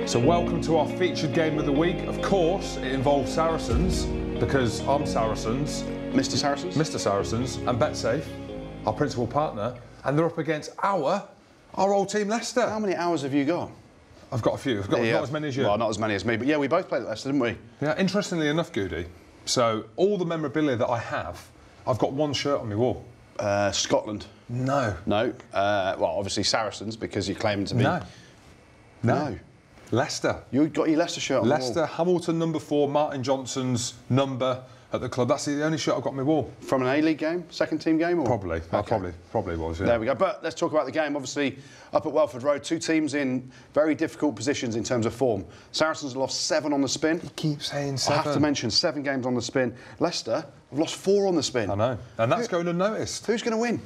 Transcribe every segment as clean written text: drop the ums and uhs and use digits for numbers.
So welcome to our featured game of the week. Of course, it involves Saracens, because I'm Saracens. Mr. Saracens? Mr. Saracens, and BetSafe, our principal partner, and they're up against our old team, Leicester. How many hours have you got? I've got a few. I've got not as many as you. Well, not as many as me, but yeah, we both played at Leicester, didn't we? Yeah, interestingly enough, Goody, so all the memorabilia that I have, I've got one shirt on my wall. Scotland? No. No. Well, obviously Saracens, because you're claiming to be... No. Leicester. You got your Leicester shirt on Leicester, the wall? Hamilton number 4, Martin Johnson's number at the club. That's the only shirt I've got on my wall. From an A-League game? Second team game? Or? Probably. Okay. Probably was, yeah. There we go. But let's talk about the game. Obviously, up at Welford Road, two teams in very difficult positions in terms of form. Saracens have lost 7 on the spin. You keep saying 7. I have to mention 7 games on the spin. Leicester have lost 4 on the spin. I know. And that's going unnoticed. Who's going to win?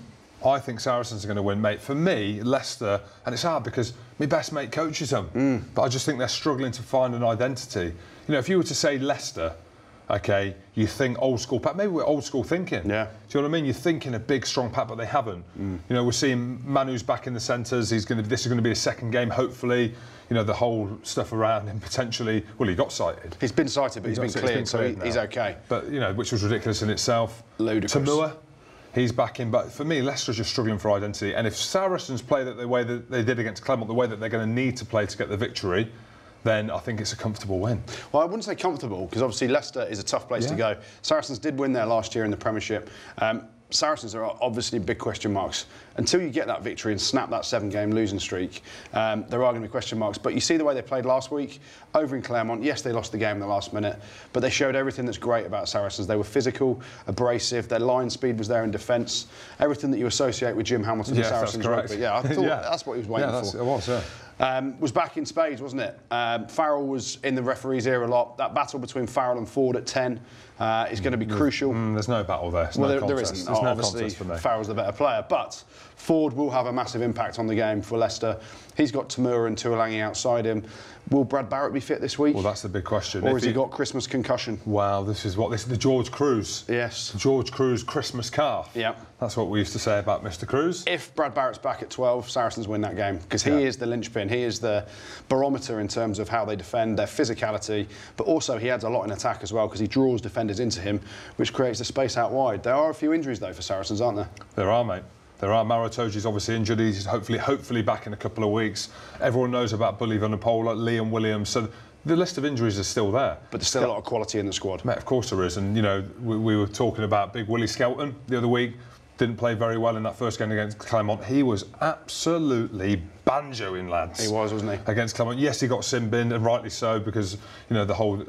I think Saracens are going to win, mate. For me, Leicester, and it's hard because my best mate coaches them, but I just think they're struggling to find an identity. You know, if you were to say Leicester, okay, you think old school pack. Maybe we're old school thinking. Yeah. Do you know what I mean? You're thinking a big, strong pack, but they haven't. You know, we're seeing Manu's back in the centres. This is going to be a second game, hopefully. You know, the whole stuff around him potentially. Well, he got cited. He's been cited, but he's been cleared, so he's okay. But you know, which was ridiculous in itself. Ludicrous. Tamua, he's back in, but for me, Leicester's just struggling for identity. And if Saracens play the way that they did against Clermont, the way that they're going to need to play to get the victory, then I think it's a comfortable win. Well, I wouldn't say comfortable, because obviously Leicester is a tough place to go. Saracens did win there last year in the Premiership. Saracens are obviously big question marks. Until you get that victory and snap that 7-game losing streak, there are going to be question marks. But you see the way they played last week over in Clermont. Yes, they lost the game in the last minute, but they showed everything that's great about Saracens. They were physical, abrasive, their line speed was there in defence. Everything that you associate with Jim Hamilton and Saracens rugby. Yeah, I thought that's what he was waiting for. It was, yeah. Was back in spades, wasn't it? Farrell was in the referee's ear a lot. That battle between Farrell and Ford at 10 is going to be crucial. There's no battle there. There isn't. There's no obviously, contest for me. Farrell's the better player, but Ford will have a massive impact on the game for Leicester. He's got Tamura and Tuolangi outside him. Will Brad Barrett be fit this week? Well, that's the big question. Or has he got Christmas concussion? Wow, this is the George Cruz. Yes. George Cruz Christmas calf. Yeah. That's what we used to say about Mr. Cruz. If Brad Barrett's back at 12, Saracens win that game, because he is the linchpin. He is the barometer in terms of how they defend, their physicality, but also he adds a lot in attack as well, because he draws defenders into him, which creates the space out wide. There are a few injuries, though, for Saracens, aren't there? There are, mate. There are. Maratoji's obviously injured. He's hopefully back in a couple of weeks. Everyone knows about Bully Vanapola, Liam Williams. So the list of injuries is still there. But there's still a lot of quality in the squad. Mate, of course there is. And, you know, we were talking about big Willie Skelton the other week. Didn't play very well in that first game against Clermont. He was absolutely banjoing, lads. He was, wasn't he? Against Clermont. Yes, he got sin binned, and rightly so, because, you know, the whole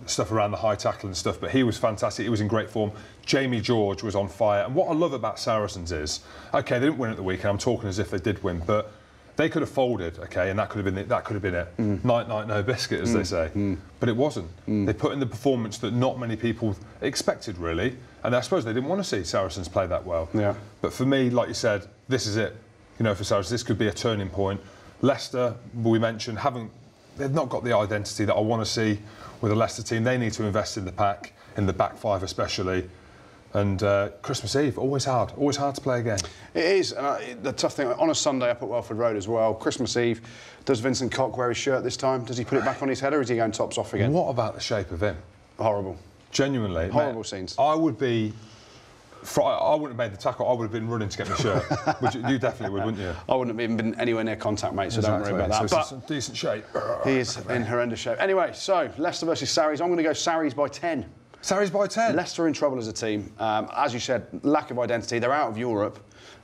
stuff around the high tackle and stuff, but he was fantastic. He was in great form. Jamie George was on fire. And what I love about Saracens is, OK, they didn't win at the weekend. I'm talking as if they did win, but they could have folded, OK, and that could have been it. Night, night, no biscuit, as they say. But it wasn't. They put in the performance that not many people expected, really. And I suppose they didn't want to see Saracens play that well. Yeah. But for me, like you said, this is it. You know, for Saracens, this could be a turning point. Leicester, we mentioned, they've not got the identity that I want to see with a Leicester team. They need to invest in the pack, in the back 5 especially. And Christmas Eve, always hard to play again. It is, and the tough thing, on a Sunday up at Welford Road as well, Christmas Eve, does Vincent Koch wear his shirt this time? Does he put it back on his head, or is he going tops off again? What about the shape of him? Horrible. Genuinely. Horrible scenes. I wouldn't have made the tackle, I would have been running to get my shirt. You definitely would, wouldn't you? I wouldn't have even been anywhere near contact, mate, so don't worry about that. So it's in decent shape. He is in horrendous shape. Anyway, so Leicester versus Sarries. I'm going to go Sarries by 10. Sarries by 10? Leicester in trouble as a team. As you said, lack of identity. They're out of Europe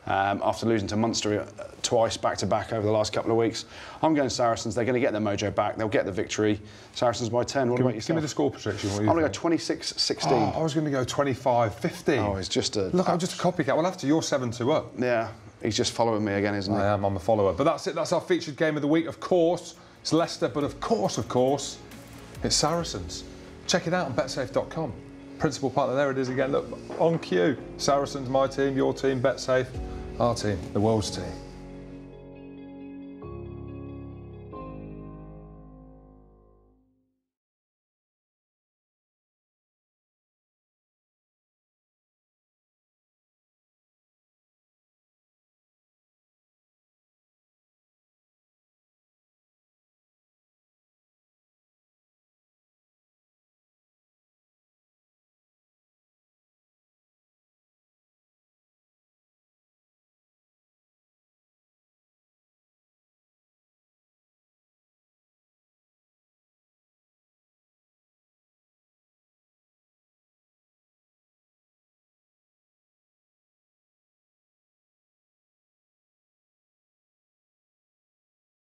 after losing to Munster twice back-to-back over the last couple of weeks. I'm going Saracens. They're going to get their mojo back. They'll get the victory. Saracens by 10. What about yourself? Give me the score prediction. I'm going to go 26-16. Oh, I was going to go 25-15. Oh, it's just a... Look, I'm just a copycat. Well, after you're 7-2 up. Yeah, he's just following me again, isn't he? I am. I'm a follower. But that's it. That's our featured game of the week. Of course, it's Leicester, but of course, it's Saracens. Check it out on betsafe.com. Principal partner, there it is again. Look, on cue. Saracens, my team, your team, BetSafe, our team, the world's team.